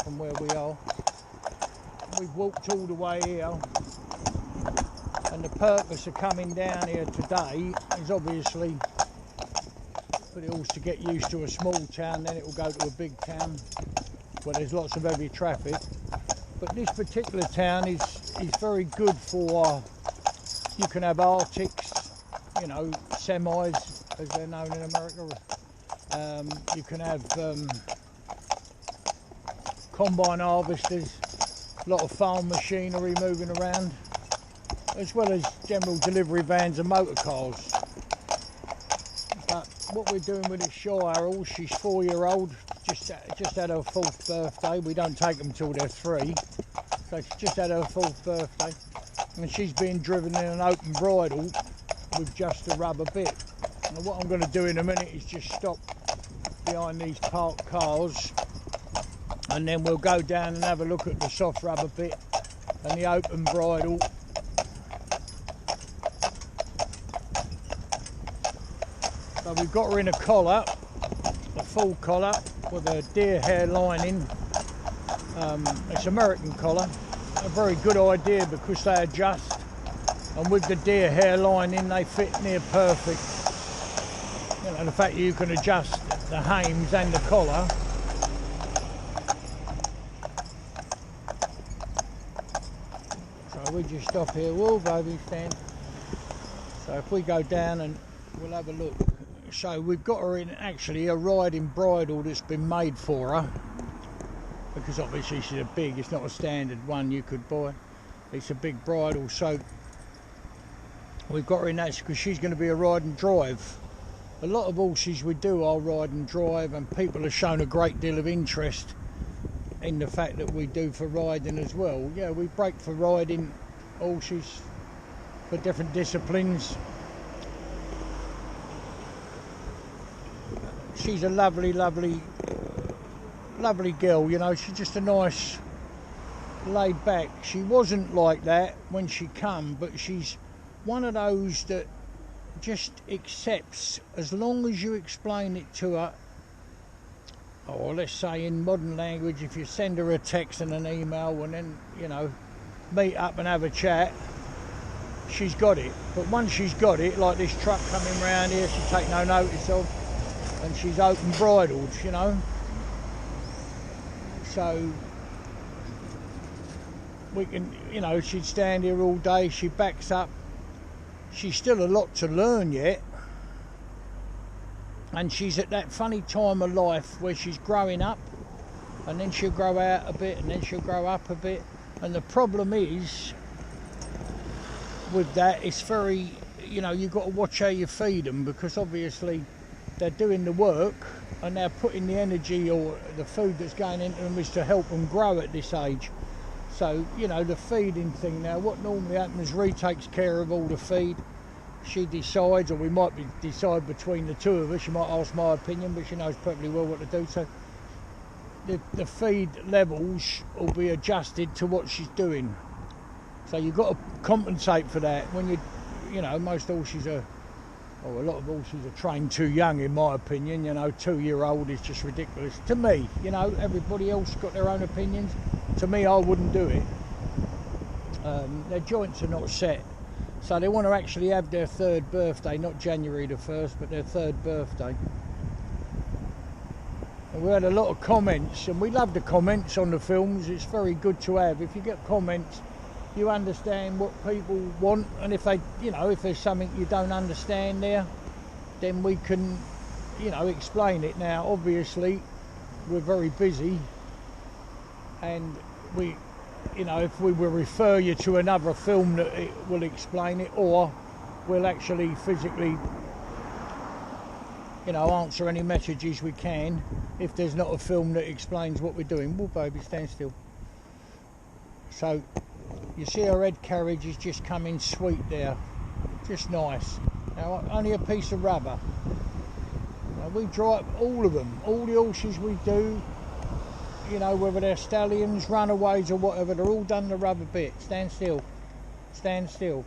from where we are. We've walked all the way here, and the purpose of coming down here today is obviously for the horse to get used to a small town, then it will go to a big town where there's lots of heavy traffic. But this particular town is very good for, you can have Arctics, you know, semis as they're known in America. You can have combine harvesters, a lot of farm machinery moving around, as well as general delivery vans and motor cars. But what we're doing with this Shire horse, she's 4-year-old, just had her 4th birthday. We don't take them till they're 3, so she's just had her 4th birthday, and she's being driven in an open bridle with just a rubber bit. And what I'm going to do in a minute is just stop behind these parked cars, and then we'll go down and have a look at the soft rubber bit and the open bridle. So we've got her in a collar, a full collar with a deer hair lining. It's American collar, a very good idea because they adjust, and with the deer hair lining they fit near perfect. You know, the fact that you can adjust the hames and the collar. So we just stop here. Whoa, baby, stand. So if we go down and we'll have a look. So we've got her in actually a riding bridle that's been made for her, because obviously she's it's not a standard one you could buy. It's a big bridle, so we've got her in that because she's going to be a ride and drive. A lot of horses we do are ride and drive, and people have shown a great deal of interest in the fact that we do for riding as well. Yeah, we break for riding horses for different disciplines. She's a lovely girl, you know. She's just a nice laid back. She wasn't like that when she come, but she's one of those that just accepts as long as you explain it to her, or let's say in modern language, if you send her a text and an email and then, you know, meet up and have a chat, she's got it. But once she's got it, like this truck coming round here, she'll take no notice of, and she's open bridled, you know. So we can, you know, she'd stand here all day. She backs up. She's still a lot to learn yet, and she's at that funny time of life where she's growing up, and then she'll grow out a bit, and then she'll grow up a bit. And the problem is with that, it's very, you know, you've got to watch how you feed them, because obviously they're doing the work and they're putting the energy or the food that's going into them is to help them grow at this age. So, you know, the feeding thing now, what normally happens, Ree takes care of all the feed. She decides, or we might decide between the two of us. She might ask my opinion, but she knows perfectly well what to do. So the feed levels will be adjusted to what she's doing. So you've got to compensate for that. When you know, most horses are, or a lot of horses are trained too young, in my opinion. You know, 2-year-old is just ridiculous to me. You know, everybody else got their own opinions. To me, I wouldn't do it. Their joints are not set, so they want to actually have their 3rd birthday, not January the 1st, but their 3rd birthday. And we had a lot of comments, and we love the comments on the films. It's very good to have. If you get comments, you understand what people want, and if they, you know, if there's something you don't understand there, then we can, you know, explain it. Now, obviously, we're very busy, and we, you know, if we will refer you to another film that it will explain it, or we'll actually physically, you know, answer any messages we can if there's not a film that explains what we're doing. Well, baby, stand still. So you see our head carriage is just coming sweet there, just nice. Now, only a piece of rubber. Now, we drive all of them, all the horses we do, you know, whether they're stallions, runaways or whatever, they're all done the rubber bit. Stand still, stand still.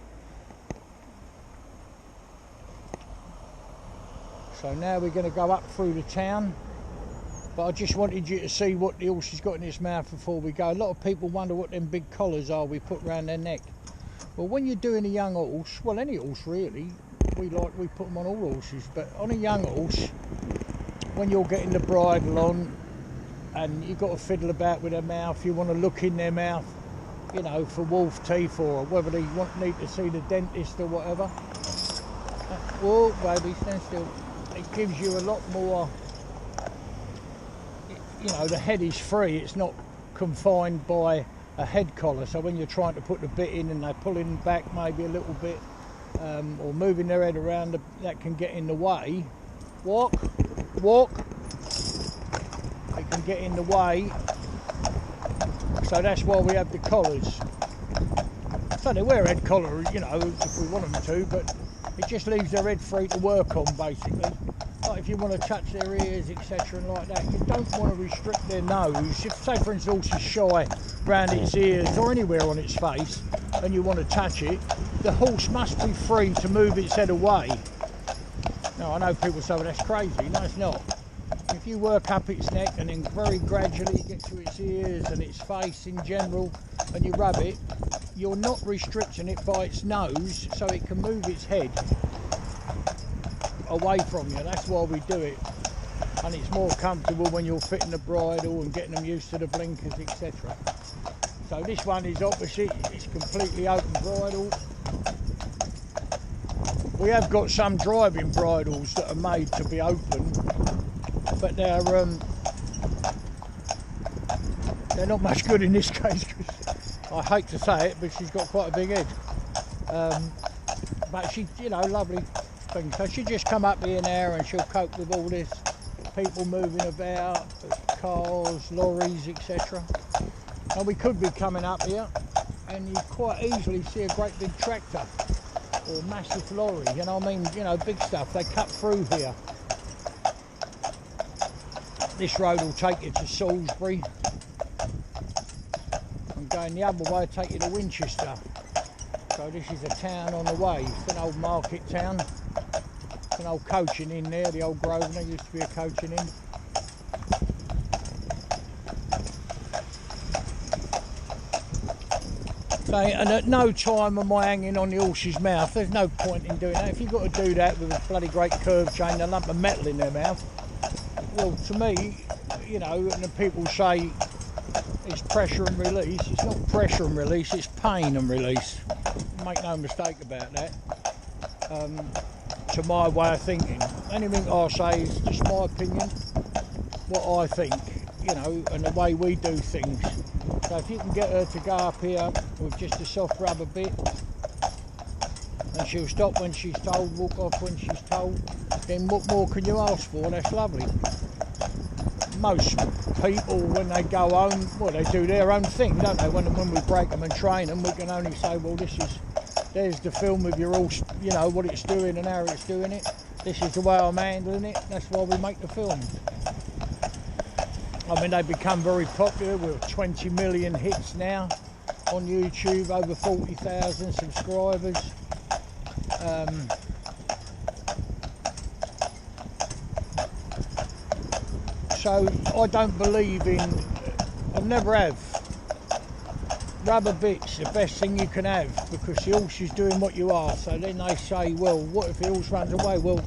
So now we're going to go up through the town. But I just wanted you to see what the horse has got in his mouth before we go. A lot of people wonder what them big collars are we put around their neck. Well, when you're doing a young horse, well, any horse really, we put them on all horses, but on a young horse, when you're getting the bridle on and you've got to fiddle about with their mouth, you want to look in their mouth, you know, for wolf teeth, or whether they need to see the dentist or whatever. Whoa, baby, stand still. It gives you a lot more, you know, the head is free, it's not confined by a head collar, so when you're trying to put the bit in and they're pulling back maybe a little bit, or moving their head around, that can get in the way. Walk, they can get in the way, so that's why we have the collars. So they wear head collar, you know, if we want them to, but it just leaves their head free to work on, basically. Like if you want to touch their ears, etc., and like that, you don't want to restrict their nose. If, say for instance, the horse is shy around its ears or anywhere on its face, and you want to touch it, the horse must be free to move its head away. Now, I know people say, well, that's crazy. No, it's not. If you work up its neck and then very gradually get to its ears and its face in general, and you rub it, you're not restricting it by its nose, so it can move its head away from you. That's why we do it, and it's more comfortable when you're fitting the bridle and getting them used to the blinkers, etc. So this one is opposite, it's completely open bridle. We have got some driving bridles that are made to be open, but they're not much good in this case, because I hate to say it, but she's got quite a big head. But she, you know, lovely thing. So she just come up here now and she'll cope with all this, people moving about, cars, lorries, etc. And we could be coming up here and you quite easily see a great big tractor or massive lorry, you know what I mean, you know, big stuff. They cut through here. This road will take you to Salisbury, and going the other way take you to Winchester. So this is a town on the way. It's an old market town. It's an old coaching inn there, the old Grosvenor used to be a coaching inn. So, and at no time am I hanging on the horse's mouth. There's no point in doing that. If you've got to do that with a bloody great curve chain, a lump of metal in their mouth, well, to me, you know, and the people say it's pressure and release. It's not pressure and release, it's pain and release. Make no mistake about that. To my way of thinking. Anything I say is just my opinion, what I think, you know, and the way we do things. So if you can get her to go up here with just a soft rubber bit, and she'll stop when she's told, walk off when she's told, then what more can you ask for? That's lovely. Most people, when they go home, well, they do their own thing, don't they? When we break them and train them, we can only say, well, there's the film of your horse, you know, what it's doing and how it's doing it. This is the way I'm handling it. That's why we make the films. I mean, they've become very popular. We're 20 million hits now on YouTube, over 40,000 subscribers. So I don't believe in, I never have. Rubber bits, the best thing you can have, because the horse is doing what you are. So then they say, well, what if the horse runs away? Well,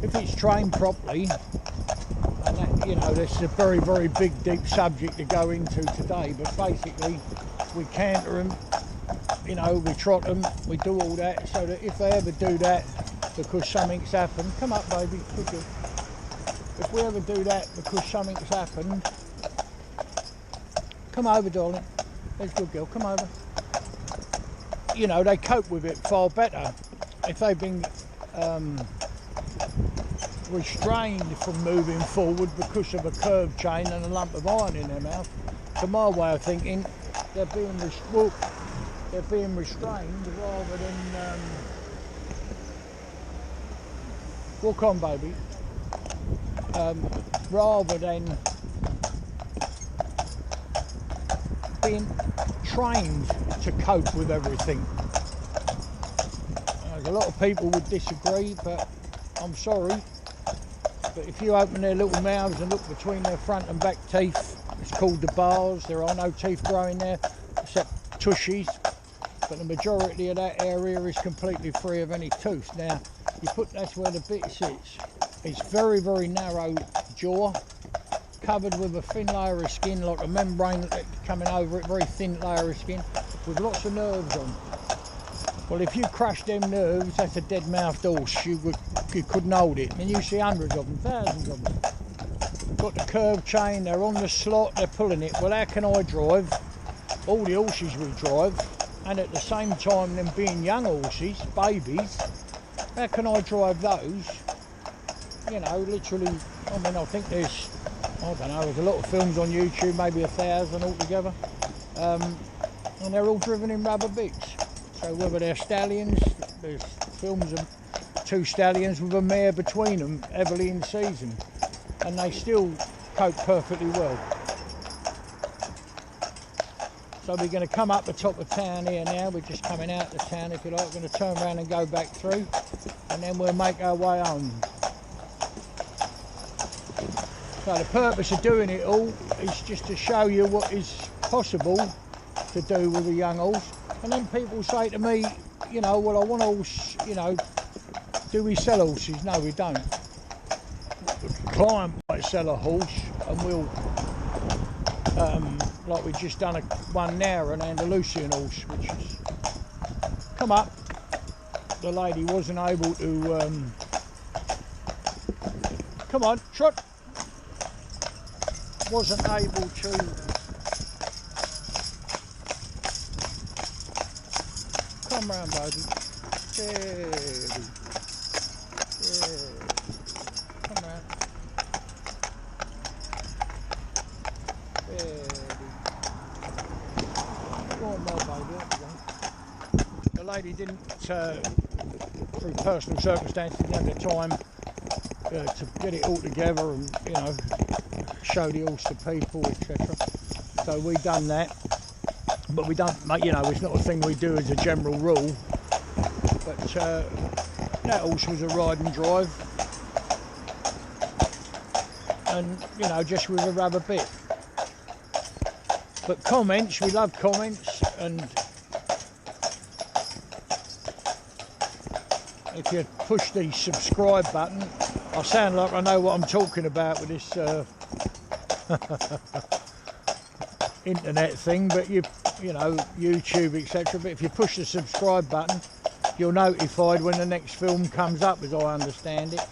if it's trained properly, and that, you know, that's a very, very big, deep subject to go into today, but basically we canter them, you know, we trot them, we do all that, so that if they ever do that because something's happened, come up baby, good girl. If we ever do that because something's happened, come over darling, there's a good girl, come over. You know, they cope with it far better. If they've been restrained from moving forward because of a curved chain and a lump of iron in their mouth, to my way of thinking, they're being restrained rather than walk on baby, rather than being trained to cope with everything. A lot of people would disagree, but I'm sorry, But if you open their little mouths and look between their front and back teeth, it's called the bars. There are no teeth growing there except tushies, but the majority of that area is completely free of any tooth. Now, that's where the bit sits. It's very, very narrow jaw, covered with a thin layer of skin, like a membrane coming over it, very thin layer of skin, with lots of nerves on. Well, if you crush them nerves, that's a dead-mouthed horse. You couldn't hold it. And you see hundreds of them, thousands of them. Got the curb chain, they're on the slot, they're pulling it. Well, how can I drive all the horses we drive, and at the same time them being young horses, babies, how can I drive those? You know, literally, I mean, I think there's a lot of films on YouTube, maybe 1,000 altogether, and they're all driven in rubber bits. So whether they're stallions, there's films of 2 stallions with a mare between them, heavily in season, and they still cope perfectly well. So we're going to come up the top of town here now. We're just coming out the town, if you like. We're going to turn around and go back through, and then we'll make our way home. So the purpose of doing it all is just to show you what is possible to do with a young horse. And then people say to me, you know, well, I want a horse, you know, do we sell horses? No, we don't. The client might sell a horse, and we'll, like we've just done one now, an Andalusian horse, which has come up. The lady wasn't able to, come on, trot. Wasn't able to come round, baby. Steady. Come round. Steady. Go on, my baby. Up you go. The lady didn't, through personal circumstances, didn't have the time to get it all together and, you know, show the horse to people, etc. So we done that, but we don't, you know, it's not a thing we do as a general rule. But that horse was a ride and drive, and you know, just with a rubber bit. But comments, we love comments, and if you push the subscribe button, I sound like I know what I'm talking about with this internet thing, but you know, YouTube, etc. But if you push the subscribe button, you're notified when the next film comes up, as I understand it.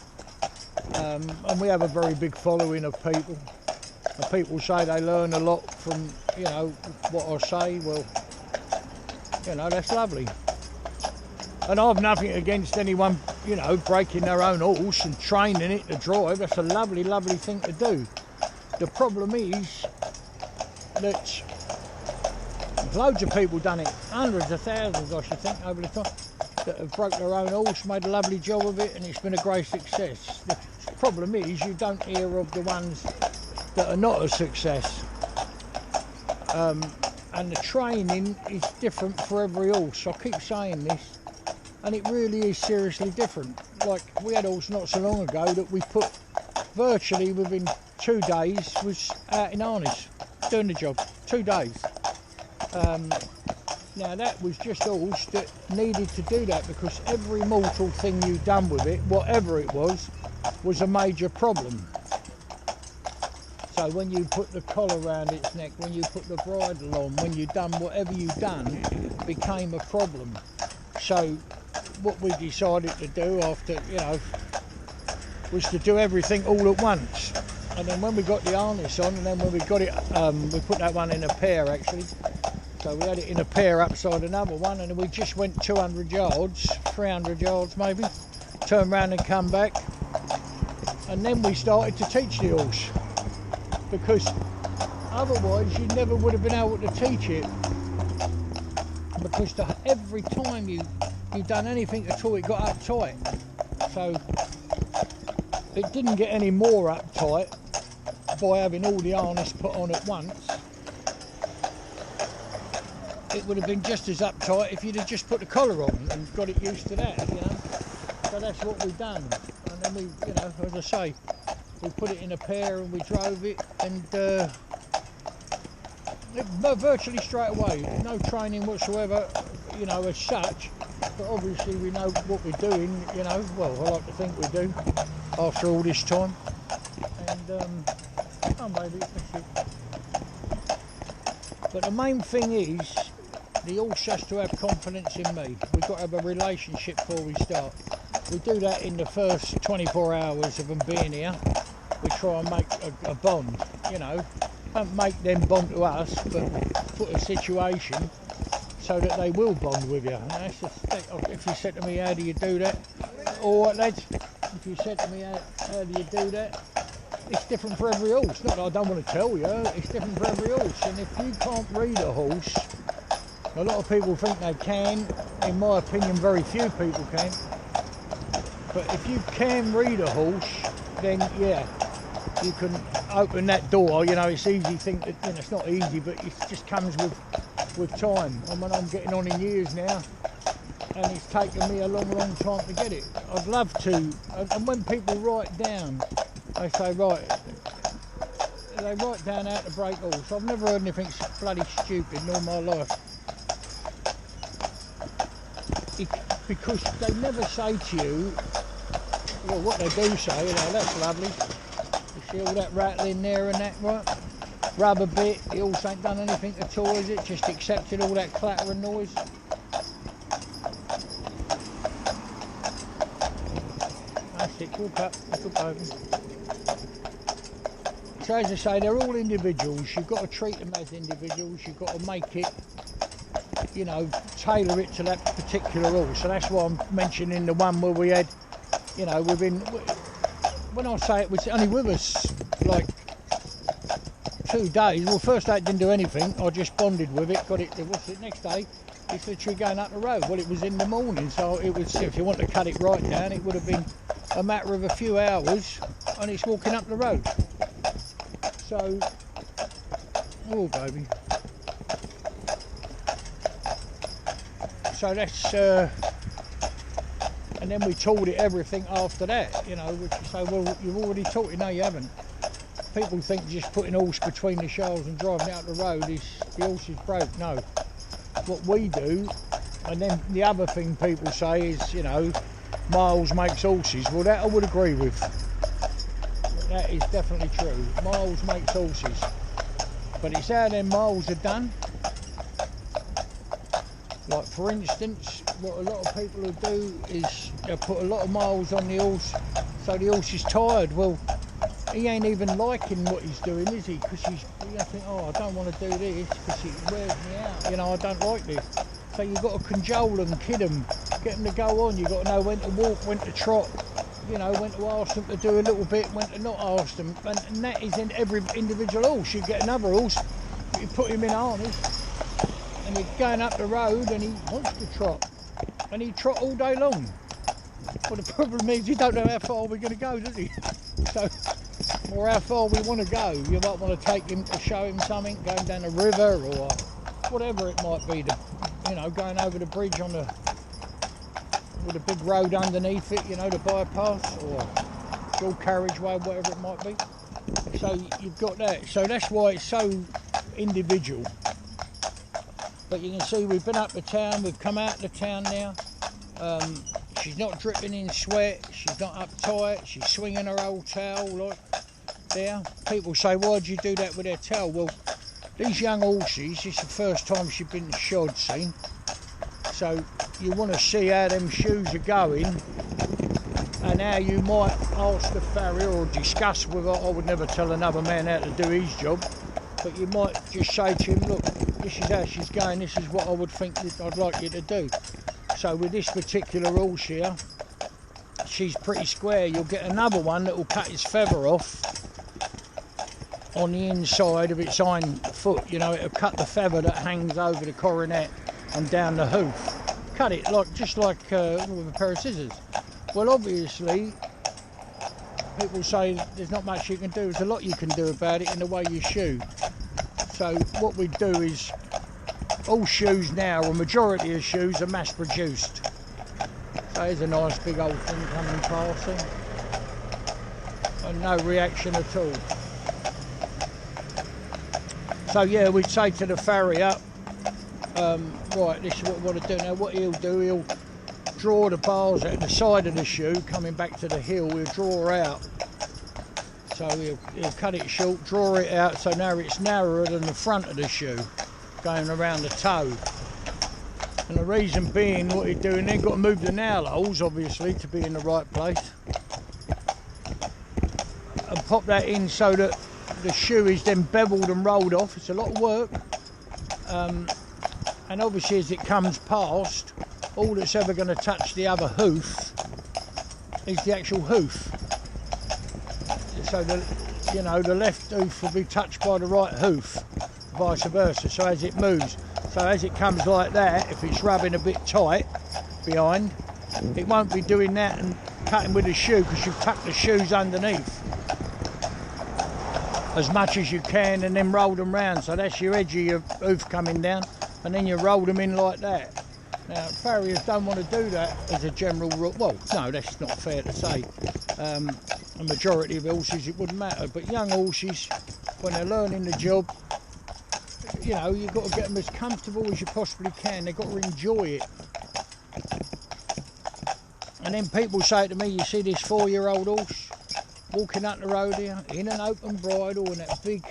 And we have a very big following of people. And people say they learn a lot from, you know, what I say. Well, you know, that's lovely. And I've nothing against anyone, you know, breaking their own horse and training it to drive. That's a lovely, lovely thing to do. The problem is that loads of people done it, hundreds of thousands, I should think, over the time, that have broke their own horse, made a lovely job of it, and it's been a great success. The problem is you don't hear of the ones that are not a success. And the training is different for every horse. I keep saying this, and it really is seriously different. Like, we had a horse not so long ago that we put virtually within 2 days was out in harness, doing the job, 2 days. Now that was just a horse that needed to do that, because every mortal thing you've done with it, whatever it was a major problem. So when you put the collar around its neck, when you put the bridle on, when you done whatever you done, it became a problem. So what we decided to do after, you know, was to do everything all at once. And then when we got the harness on, and then when we got it, we put that one in a pair actually. So we had it in a pair upside another one, and then we just went 200 yards, 300 yards maybe, turned around and come back. And then we started to teach the horse, because otherwise you never would have been able to teach it. Because every time you done anything at all, it got uptight. So it didn't get any more uptight by having all the harness put on at once. It would have been just as uptight if you'd have just put the collar on and got it used to that, you know. So that's what we've done. And then we, you know, as I say, we put it in a pair and we drove it, and virtually straight away, no training whatsoever, you know, as such, but obviously we know what we're doing, you know, well, I like to think we do, after all this time, and, oh baby, that's it. But the main thing is, the horse has to have confidence in me. We've got to have a relationship before we start. We do that in the first 24 hours of them being here. We try and make a bond, you know. Don't make them bond to us, but put a situation so that they will bond with you. And that's if you said to me, how do you do that? All right, lads, if you said to me, how do you do that? It's different for every horse. Not that I don't want to tell you, it's different for every horse. And if you can't read a horse, a lot of people think they can. In my opinion, very few people can. But if you can read a horse, then yeah, you can open that door. You know, it's easy thing. You know, it's not easy, but it just comes with time. I mean, I'm getting on in years now, and it's taken me a long time to get it. I'd love to. And when people write down, they say right, they write down how to break horse. I've never heard anything bloody stupid in all my life. Because they never say to you, well, what they do say, you know, that's lovely. You see all that rattling there and that, right? Rub a bit, the horse ain't done anything at all, is it? Just accepted all that clatter and noise. That's it, walk up, look over. So as I say, they're all individuals. You've got to treat them as individuals. You've got to make it, you know, tailor it to that particular horse. So that's why I'm mentioning the one where we had, you know, when I say it was only with us like 2 days. Well, first day it didn't do anything. I just bonded with it, got it. What's it? Next day, it's literally going up the road. Well, it was in the morning, so it was. If you want to cut it right down, it would have been a matter of a few hours, and it's walking up the road. So, oh baby. So that's, and then we taught it everything after that, you know, which you say, well, you've already taught it. No, you haven't. People think just putting a horse between the shafts and driving out the road is, the horse is broke. No. What we do, and then the other thing people say is, you know, miles makes horses. Well, that I would agree with. That is definitely true. Miles makes horses. But it's how them miles are done. Like for instance, what a lot of people will do is they'll put a lot of miles on the horse, so the horse is tired. Well, he ain't even liking what he's doing, is he? Because you think, oh, I don't want to do this because it wears me out. You know, I don't like this. So you've got to cajole them, kid them, get them to go on. You've got to know when to walk, when to trot. You know, when to ask them to do a little bit, when to not ask them. And that is in every individual horse. You get another horse, you put him in harness, and you're going up the road and he wants to trot. And he trot all day long. Well, the problem is he don't know how far we're going to go, does he? So, or how far we want to go. You might want to take him to show him something, going down a river or whatever it might be. You know, going over the bridge on the, with a big road underneath it, you know, the bypass or dual carriageway, whatever it might be. So you've got that. So that's why it's so individual. But you can see we've been up the town, we've come out of the town now. She's not dripping in sweat, she's not uptight, she's swinging her old tail like there. People say, why'd you do that with her tail? Well, these young horses, it's the first time she's been shod, see? So you want to see how them shoes are going and how you might ask the farrier or discuss with her. I would never tell another man how to do his job, but you might just say to him, look, this is how she's going, this is what I would think I'd like you to do. So with this particular horse here, she's pretty square. You'll get another one that will cut its feather off on the inside of its hind foot. You know, it'll cut the feather that hangs over the coronet and down the hoof. Cut it like just like with a pair of scissors. Well, obviously, people say there's not much you can do. There's a lot you can do about it in the way you shoe. So what we do is, all shoes now, a majority of shoes are mass produced. So here's a nice big old thing coming passing. and no reaction at all. So yeah, we'd say to the farrier, right, this is what we want to do. Now what he'll do, he'll draw the bars at the side of the shoe, coming back to the heel, he'll draw out. So he'll cut it short, draw it out, so now it's narrower than the front of the shoe, going around the toe. And the reason being, what you're doing, they've got to move the nail holes, obviously, to be in the right place. And pop that in so that the shoe is then beveled and rolled off. It's a lot of work. And obviously as it comes past, all that's ever going to touch the other hoof is the actual hoof. So the left hoof will be touched by the right hoof, vice versa. So as it moves, so as it comes like that, if it's rubbing a bit tight behind, it won't be doing that and cutting with the shoe, because you've tucked the shoes underneath as much as you can and then roll them round. So that's your edge of your hoof coming down, and then you roll them in like that. Now farriers don't want to do that as a general rule. Well, no, that's not fair to say. A majority of horses it wouldn't matter, but young horses, when they're learning the job, you know, you've got to get them as comfortable as you possibly can. They've got to enjoy it. And then people say to me, you see this 4-year-old horse walking up the road here in an open bridle, and that big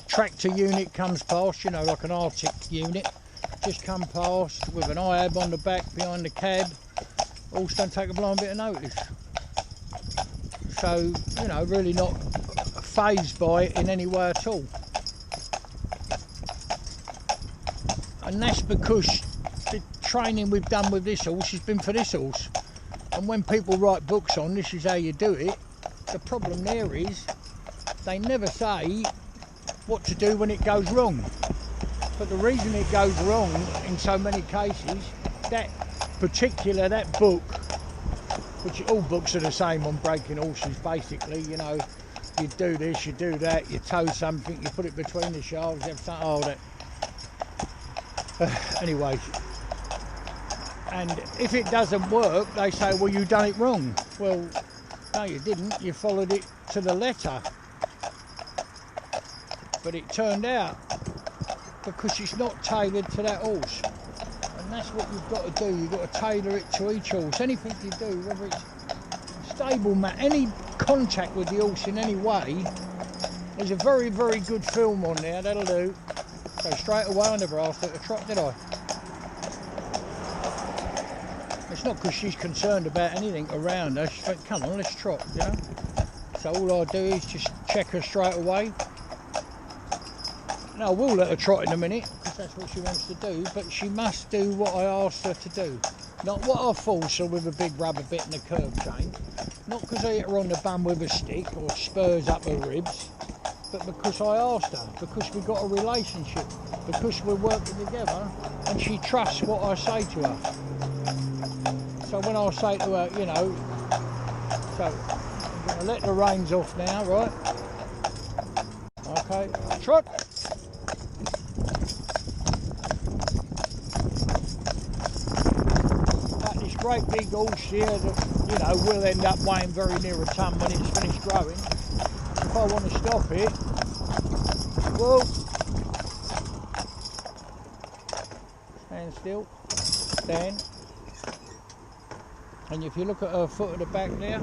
tractor unit comes past, you know, like an Arctic unit, just come past with an IAB on the back behind the cab. Horse don't take a blind bit of notice. So, you know, really not fazed by it in any way at all. And that's because the training we've done with this horse has been for this horse. And when people write books on this is how you do it, the problem there is they never say what to do when it goes wrong. But the reason it goes wrong in so many cases, that book, which all books are the same on breaking horses basically, you know, you do this, you do that, you tow something, you put it between the shafts, everything, oh that. Anyway, and if it doesn't work, they say, well, you done it wrong. Well, no, you didn't, you followed it to the letter. But it turned out, because it's not tailored to that horse. And that's what you've got to do, you've got to tailor it to each horse. Anything you do, whether it's stable mat, any contact with the horse in any way, there's a very, very good film on there, that'll do. So straight away, I never asked her to trot, did I? It's not because she's concerned about anything around her, she's like, come on, let's trot, you know? So all I do is just check her straight away. Now I will let her trot in a minute, because that's what she wants to do, but she must do what I asked her to do. Not what I force her with a big rubber bit and a curb chain, not because I hit her on the bum with a stick or spurs up her ribs, but because I asked her, because we've got a relationship, because we're working together and she trusts what I say to her. So when I say to her, you know, so I'm going to let the reins off now, right? Okay, trot. This great big horse here that, you know, will end up weighing very near a ton when it's finished growing. If I want to stop it, whoa, stand still, stand. And if you look at her foot at the back there,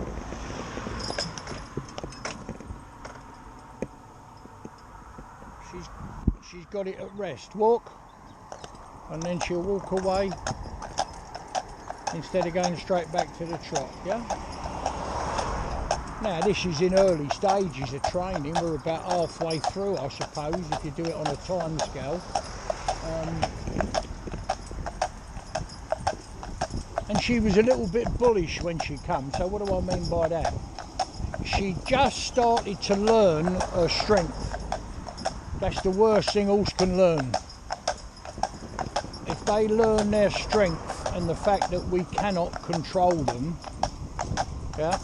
she's got it at rest. Walk, and then she'll walk away instead of going straight back to the trot, yeah? Now this is in early stages of training, we're about halfway through I suppose if you do it on a time scale. And she was a little bit bullish when she come, so what do I mean by that? She just started to learn her strength. That's the worst thing horse can learn. If they learn their strength and the fact that we cannot control them, yeah,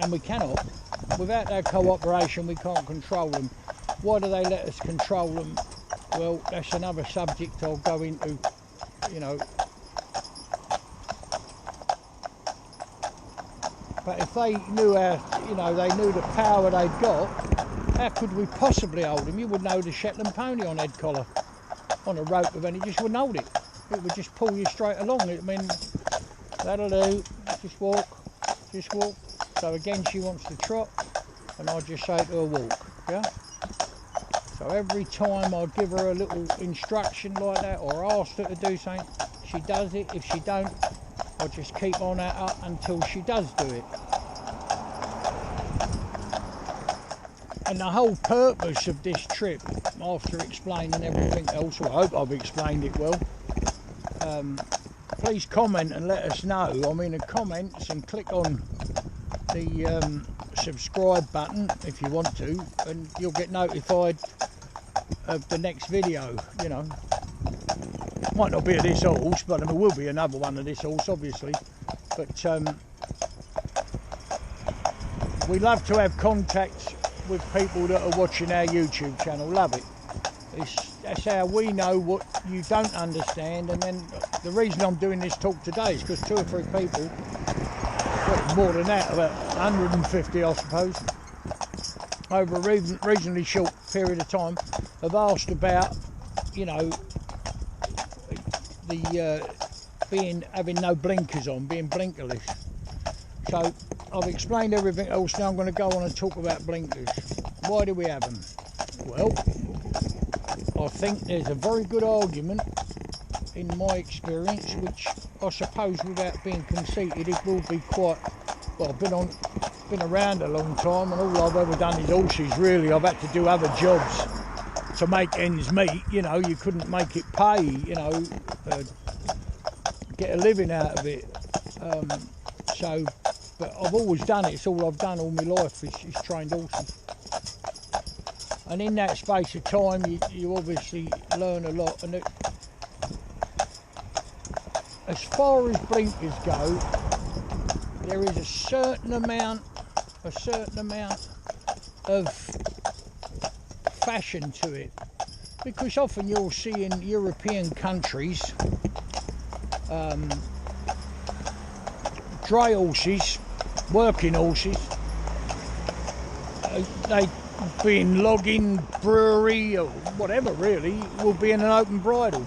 and we cannot, without their cooperation we can't control them. Why do they let us control them? Well, that's another subject I'll go into, you know. But if they knew they knew the power they'd got, how could we possibly hold them? You wouldn't hold a Shetland pony on head collar, on a rope of any, just wouldn't hold it. It would just pull you straight along. I mean, that'll do, just walk. So again, she wants to trot, and I just say to her walk, yeah? So every time I give her a little instruction like that, or ask her to do something, she does it. If she don't, I just keep on at her until she does do it. And the whole purpose of this trip, after explaining everything else, well, I hope I've explained it well, please comment and let us know. I mean, the comments, and click on the subscribe button if you want to, and you'll get notified of the next video. You know, might not be of this horse, but there will be another one of this horse, obviously. But we love to have contact with people that are watching our YouTube channel. Love it. That's how we know what you don't understand. And then the reason I'm doing this talk today is because 2 or 3 people, well, more than that, about 150 I suppose, over a reasonably short period of time, have asked about, you know, the having no blinkers on, being blinkerless. So I've explained everything else. Now I'm going to go on and talk about blinkers. Why do we have them? Well, I think there's a very good argument, in my experience, which I suppose, without being conceited, it will be quite, well, I've been around a long time, and all I've ever done is horses, really. I've had to do other jobs to make ends meet. You know, you couldn't make it pay, you know, get a living out of it. But I've always done it. It's all I've done all my life is trained horses. And in that space of time, you obviously learn a lot. And as far as blinkers go, there is a certain amount of fashion to it, because often you'll see in European countries, dray horses, working horses, they be in logging, brewery, or whatever really, will be in an open bridle.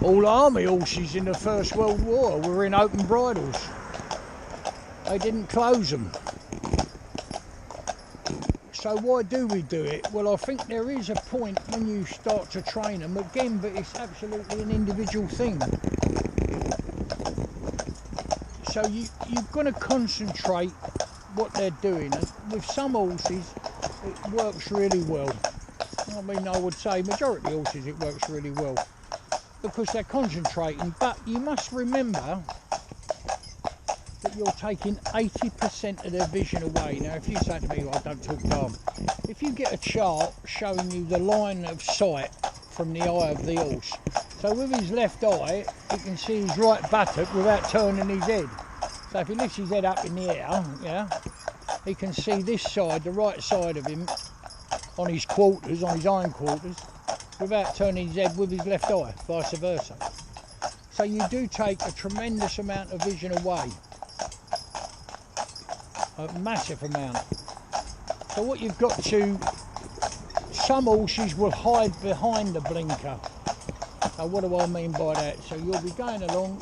All army horses in the First World War were in open bridles. They didn't close them. So why do we do it? Well, I think there is a point when you start to train them again, but it's absolutely an individual thing. So you've got to concentrate what they're doing, and with some horses it works really well. I mean, I would say majority of horses it works really well because they're concentrating, but you must remember that you're taking 80% of their vision away. Now, if you say to me, well, I don't talk calm, if you get a chart showing you the line of sight from the eye of the horse, so with his left eye he can see his right buttock without turning his head. So if he lifts his head up in the air, yeah, he can see this side, the right side of him, on his quarters, on his hind quarters, without turning his head with his left eye, vice versa. So you do take a tremendous amount of vision away, a massive amount. So what you've got to, some horses will hide behind the blinker. So what do I mean by that? So you'll be going along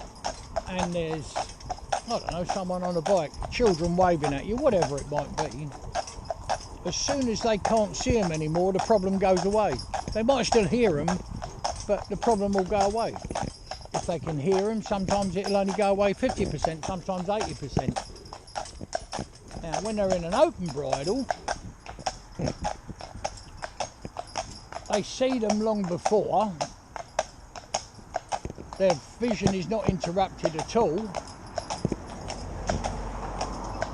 and there's, I don't know, someone on a bike, children waving at you, whatever it might be. As soon as they can't see them anymore, the problem goes away. They might still hear them, but the problem will go away. If they can hear them, sometimes it'll only go away 50%, sometimes 80%. Now, when they're in an open bridle, they see them long before. Their vision is not interrupted at all.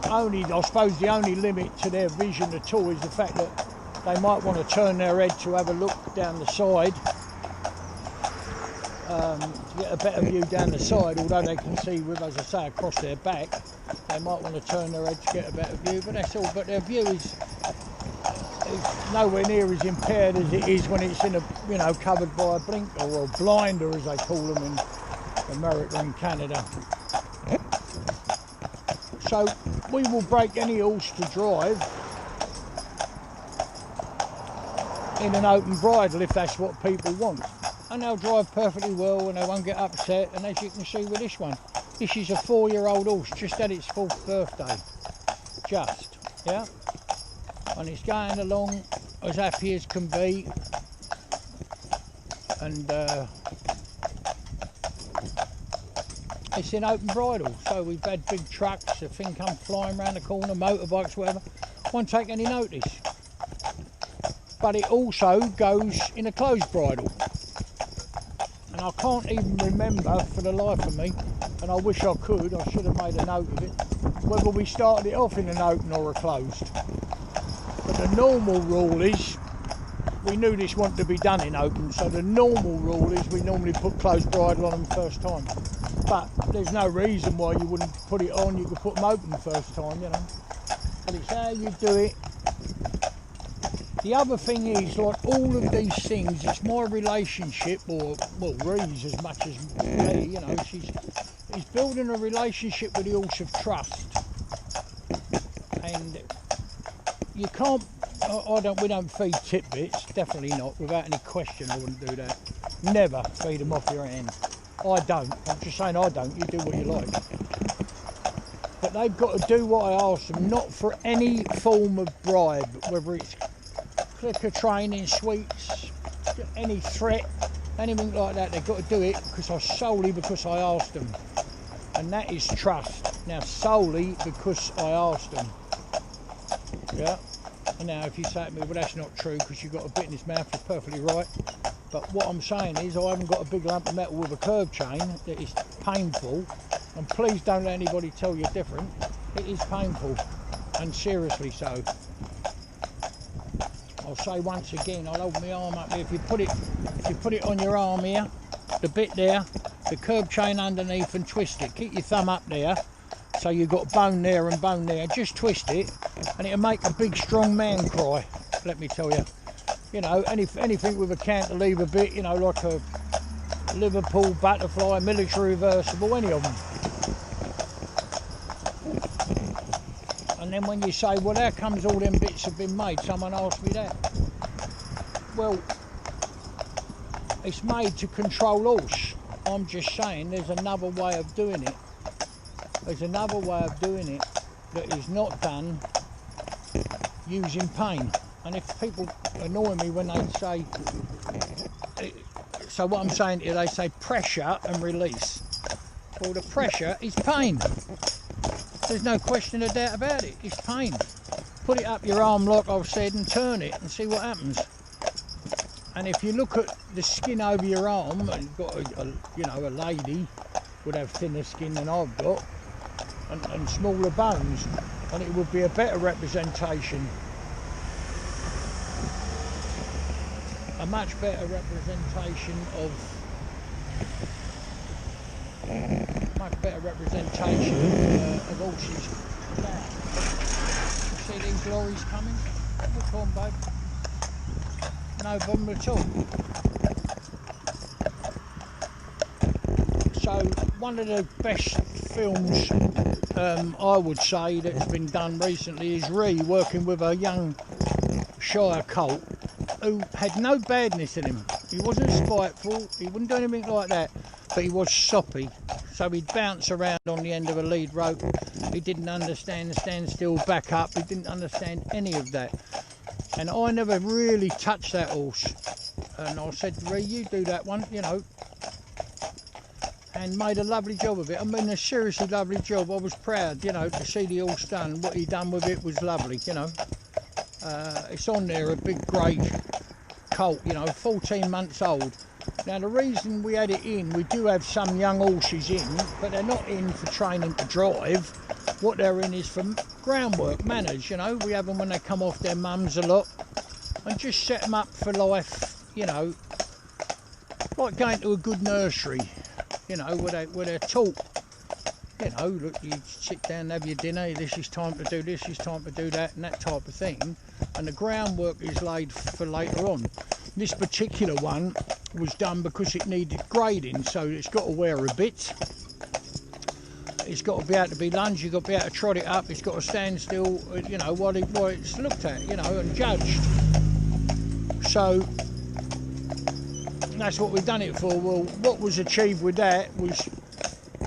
I suppose the only limit to their vision at all is the fact that they might want to turn their head to have a look down the side, to get a better view down the side, although they can see with, as I say, across their back. They might want to turn their head to get a better view, but that's all. But their view is nowhere near as impaired as it is when it's in a, you know, covered by a blinker, or blinder as they call them in America and Canada. So we will break any horse to drive in an open bridle if that's what people want, and they'll drive perfectly well and they won't get upset. And as you can see with this one, this is a 4-year-old horse, just had its 4th birthday, just, yeah, and it's going along as happy as can be. And it's in open bridle, so we've had big trucks, the thing come flying around the corner, motorbikes, whatever, won't take any notice. But it also goes in a closed bridle, and I can't even remember for the life of me, and I wish I could, I should have made a note of it, whether we started it off in an open or a closed. But the normal rule is, we knew this wanted to be done in open, so the normal rule is we normally put closed bridle on them first time. But there's no reason why you wouldn't put it on. You could put them open first time, you know. But it's how you do it. The other thing is, like all of these things, it's my relationship, or, well, Ree's as much as me, you know, she's building a relationship with the horse of trust. And you can't, we don't feed tidbits, definitely not, without any question. I wouldn't do that. Never feed them off your hand. I don't, I'm just saying I don't, you do what you like. But they've got to do what I ask them, not for any form of bribe, whether it's clicker training, sweets, any threat, anything like that. They've got to do it solely because I asked them. And that is trust. Now, solely because I asked them. Yeah. And now if you say to me, well, that's not true because you've got a bit in his mouth, you're perfectly right. But what I'm saying is, I haven't got a big lump of metal with a curb chain that is painful. And please don't let anybody tell you different. It is painful, and seriously so. I'll say once again, I'll hold my arm up here. If you put it on your arm here, the bit there, the curb chain underneath, and twist it. Keep your thumb up there, so you've got bone there and bone there. Just twist it, and it'll make a big strong man cry. Let me tell you. You know, anything with a cantilever bit, you know, like a Liverpool butterfly, military reversible, any of them. And then when you say, well, how comes all them bits have been made? Someone asked me that. Well, it's made to control horse. I'm just saying there's another way of doing it. There's another way of doing it that is not done using pain. And if people annoy me when they say, so what I'm saying to you, they say pressure and release. Well, the pressure is pain. There's no question of doubt about it. It's pain. Put it up your arm like I've said and turn it and see what happens. And if you look at the skin over your arm, and you've got a lady would have thinner skin than I've got, and smaller bones, and it would be a better representation. A much better representation of horses. Now, you see these lorries coming? Look on, babe. No problem at all. So one of the best films I would say that's been done recently is Ree working with a young Shire colt who had no badness in him. He wasn't spiteful, he wouldn't do anything like that, but he was soppy. So he'd bounce around on the end of a lead rope. He didn't understand stand still, back up. He didn't understand any of that. And I never really touched that horse. And I said, Ree, you do that one, you know. And made a lovely job of it. I mean, a seriously lovely job. I was proud, you know, to see the horse done. What he done with it was lovely, you know. It's on there, a big grey colt, you know, 14 months old. Now, the reason we had it in, we do have some young horses in, but they're not in for training to drive. What they're in is for groundwork, manners, you know. We have them when they come off their mums a lot, and just set them up for life, you know, like going to a good nursery, you know, where they're taught, you know, look, you sit down and have your dinner, this is time to do this, is time to do that, and that type of thing. And the groundwork is laid for later on. This particular one was done because it needed grading, so it's got to wear a bit. it's got to be able to be lunged, you've got to be able to trot it up, it's got to stand still, you know, while it's looked at, you know, and judged. So that's what we've done it for. Well, what was achieved with that was,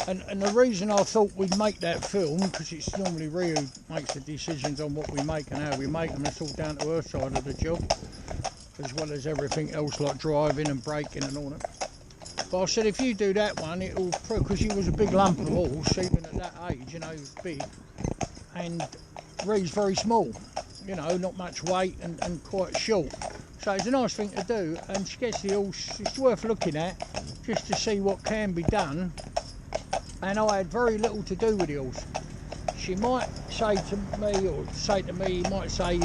and the reason I thought we'd make that film, because it's normally Rhea who makes the decisions on what we make and how we make them, it's all down to her side of the job, as well as everything else like driving and braking and all that. But I said, if you do that one, it'll, because he was a big lump of horse, even at that age, you know, he was big, and Rhea's very small, you know, not much weight and quite short. So it's a nice thing to do, and she gets the horse, it's worth looking at, just to see what can be done. And I had very little to do with the horse. She might say to me, or say to me, he might say,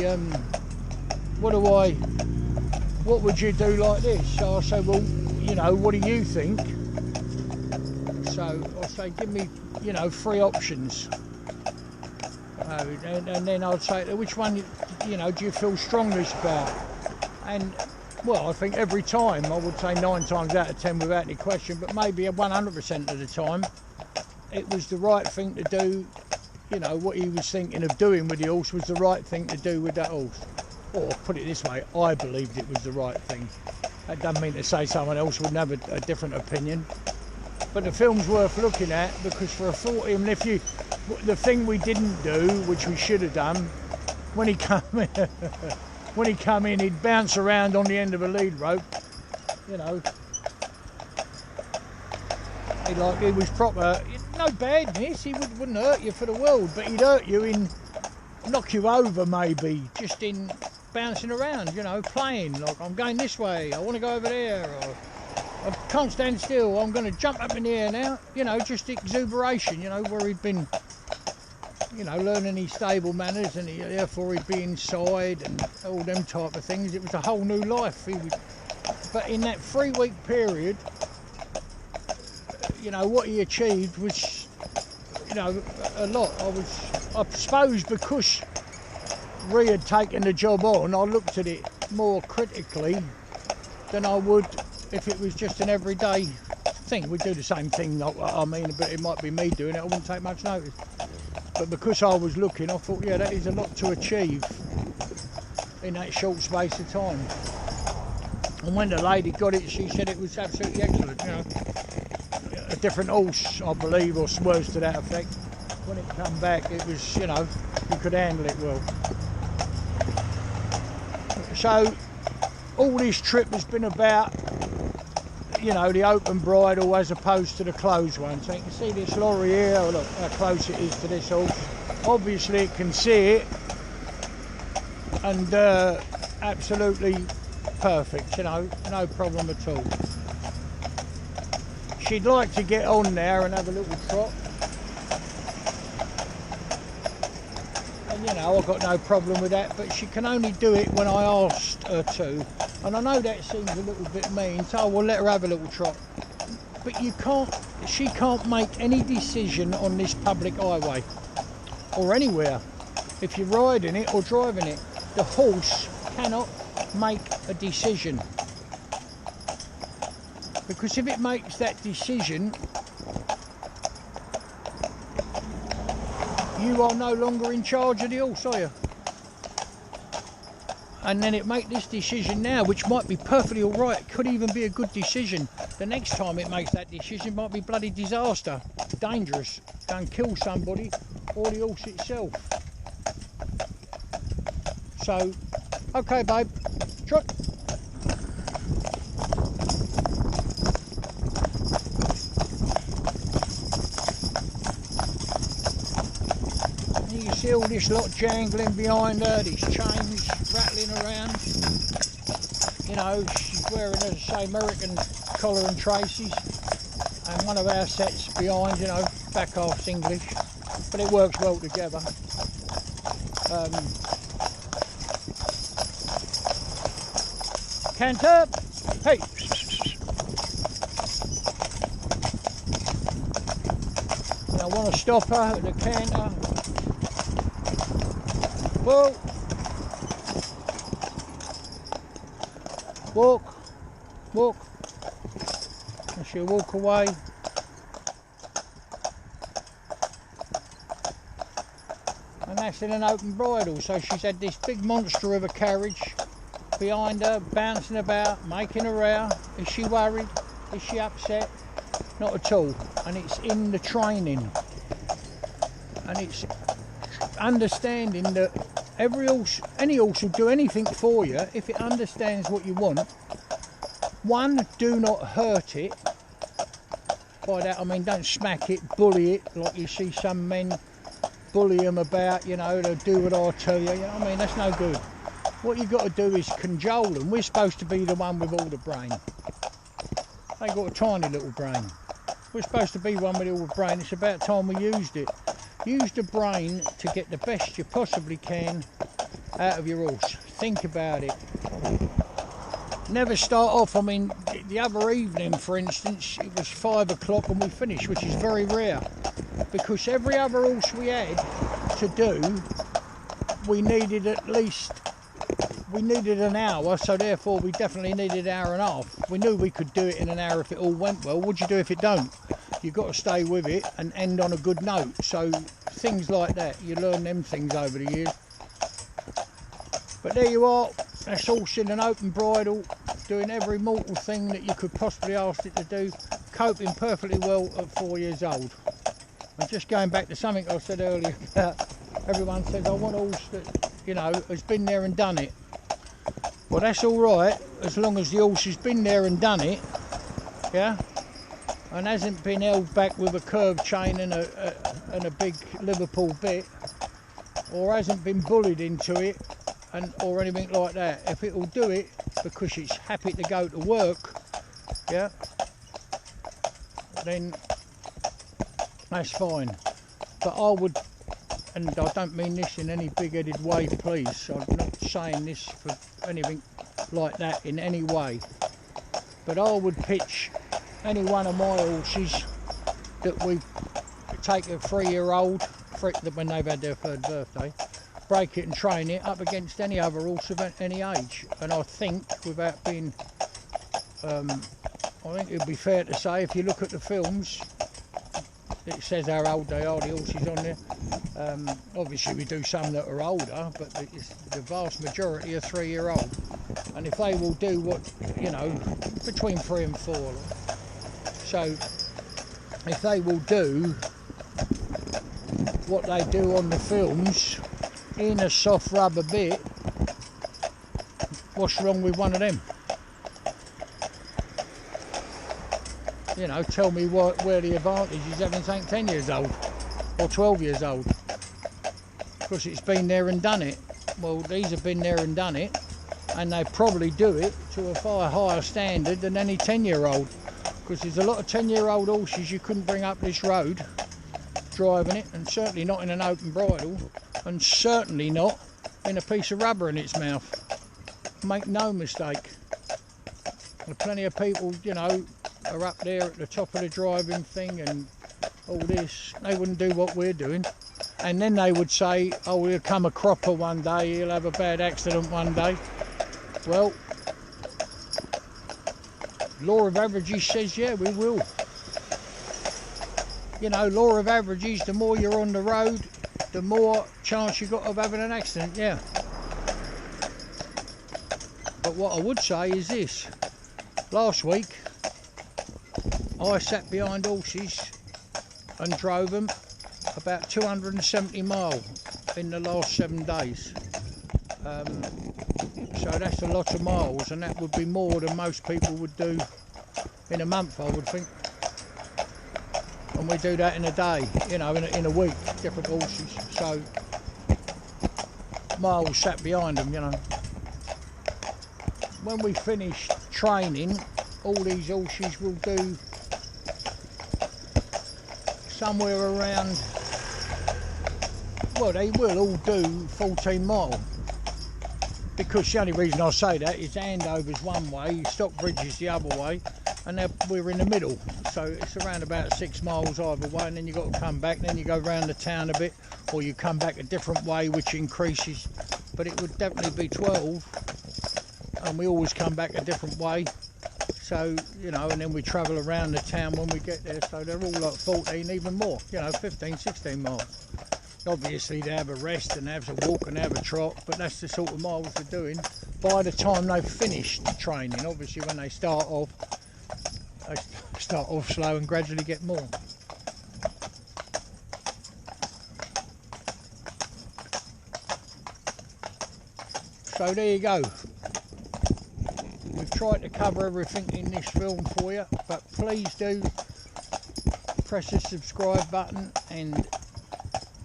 what would you do like this? So I say, well, you know, what do you think? So I say, give me, you know, 3 options. And then I'd say, which one, you know, do you feel strongest about? And, well, I think every time, I would say 9 times out of 10 without any question, but maybe 100% of the time, it was the right thing to do. You know, what he was thinking of doing with the horse was the right thing to do with that horse. Or put it this way, I believed it was the right thing. That doesn't mean to say someone else wouldn't have a different opinion. But the film's worth looking at, because for a 40, and if you, the thing we didn't do, which we should have done, when he come in, he'd bounce around on the end of a lead rope, you know. He was proper, no badness, he wouldn't hurt you for the world, but he'd hurt you in, knock you over maybe, just in bouncing around, you know, playing, like I'm going this way, I want to go over there, or I can't stand still, I'm going to jump up in the air now, you know, just exuberation, you know, where he'd been, you know, learning his stable manners, and therefore he'd be inside and all them type of things. It was a whole new life. But in that 3-week period, you know, what he achieved was, you know, a lot. I suppose because Rhea had taken the job on, I looked at it more critically than I would if it was just an everyday thing. We'd do the same thing, I mean, but it might be me doing it, I wouldn't take much notice. But because I was looking, I thought, yeah, that is a lot to achieve in that short space of time. And when the lady got it, she said it was absolutely excellent, you know. A different horse, I believe, or words to that effect. When it come back, it was, you know, you could handle it well. So, all this trip has been about, you know, the open bridle as opposed to the closed one. So you can see this lorry here, oh look how close it is to this horse. Obviously it can see it, and absolutely perfect, you know, no problem at all. She'd like to get on there and have a little trot. And you know, I've got no problem with that, but she can only do it when I asked her to. And I know that seems a little bit mean, so we'll let her have a little trot. But you can't, she can't make any decision on this public highway or anywhere. If you're riding it or driving it, the horse cannot make a decision. Because if it makes that decision, you are no longer in charge of the horse, are you? And then it make this decision now, which might be perfectly all right, could even be a good decision. The next time it makes that decision might be bloody disaster, dangerous, go and kill somebody or the horse itself. So, okay babe, trot. You can see all this lot jangling behind her, these chains rattling around. You know, she's wearing, as I say, American collar and traces, and one of our sets behind, you know, back half's English, but it works well together. Canter, hey! And I want to stop her at the canter. Whoa! Walk, walk, and she'll walk away. that's in an open bridle, so she's had this big monster of a carriage behind her, bouncing about, making a row. Is she worried? Is she upset? Not at all. And it's in the training, and it's understanding that any horse will do anything for you if it understands what you want. One, do not hurt it. By that I mean don't smack it, bully it, like you see some men bully them about, you know, they'll do what I tell you, you know what I mean? That's no good. What you've got to do is cajole them. We're supposed to be the one with all the brain. They got a tiny little brain. We're supposed to be one with all the brain. It's about time we used it. Use the brain to get the best you possibly can out of your horse. Think about it. Never start off. I mean, the other evening, for instance, it was 5 o'clock and we finished, which is very rare, because every other horse we had to do, we needed an hour, so therefore we definitely needed an hour and a half. We knew we could do it in an hour if it all went well. What'd you do if it don't? You've got to stay with it and end on a good note. So things like that, you learn them things over the years. But there you are. That's horse in an open bridle, doing every mortal thing that you could possibly ask it to do, coping perfectly well at 4 years old. And just going back to something I said earlier about everyone says, I want a horse that, you know, has been there and done it. Well, that's all right, as long as the horse has been there and done it, yeah, and hasn't been held back with a curved chain and a big Liverpool bit, or hasn't been bullied into it, or anything like that. If it will do it because it's happy to go to work, yeah, then that's fine. But I would, and I don't mean this in any big-headed way, please, I'm not saying this for anything like that in any way, but I would pitch any one of my horses that we take a 3-year-old when they've had their 3rd birthday, break it and train it up against any other horse of any age. And I think, without being, I think it would be fair to say, if you look at the films, it says how old they are, the horses on there. Obviously we do some that are older, but the vast majority are 3-year-old. And if they will do what, you know, between 3 and 4. So if they will do what they do on the films in a soft rubber bit, what's wrong with one of them? You know, tell me where the advantage is having something 10 years old or 12 years old, because it's been there and done it. Well, these have been there and done it, and they probably do it to a far higher standard than any 10-year-old, because there's a lot of 10-year-old horses you couldn't bring up this road driving it, and certainly not in an open bridle, and certainly not in a piece of rubber in its mouth. Make no mistake. There are plenty of people, you know, are up there at the top of the driving thing and all this. They wouldn't do what we're doing. And then they would say, oh, he'll come a cropper one day, he'll have a bad accident one day. Well, law of averages says, yeah, we will. You know, law of averages, the more you're on the road, the more chance you've got of having an accident, yeah. But what I would say is this. Last week, I sat behind horses and drove them about 270 mile in the last 7 days. So that's a lot of miles, and that would be more than most people would do in a month, I would think. And we do that in a day, you know, in a week, different horses. So miles sat behind them, you know. When we finish training, all these horses will do somewhere around, well, they will all do 14 mile, because the only reason I say that is handovers one way, Stockbridge is the other way, and we're in the middle, so it's around about 6 miles either way, and then you've got to come back, then you go round the town a bit, or you come back a different way, which increases, but it would definitely be 12, and we always come back a different way. So, you know, and then we travel around the town when we get there, so they're all like 14, even more, you know, 15, 16 miles. Obviously they have a rest and they have a walk and they have a trot, but that's the sort of miles they're doing by the time they've finished training. Obviously when they start off slow and gradually get more. So there you go. We've tried to cover everything in this film for you, but please do press the subscribe button and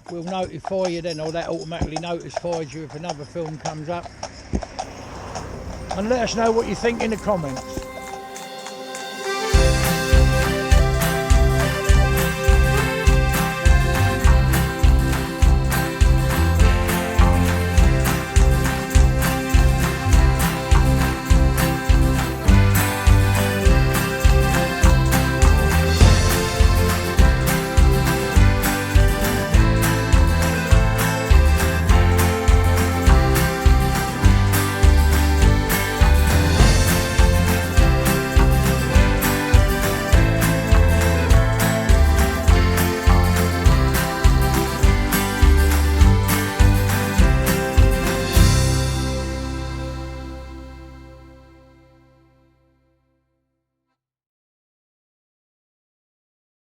we'll notify you then, or that automatically notifies you if another film comes up. And let us know what you think in the comments.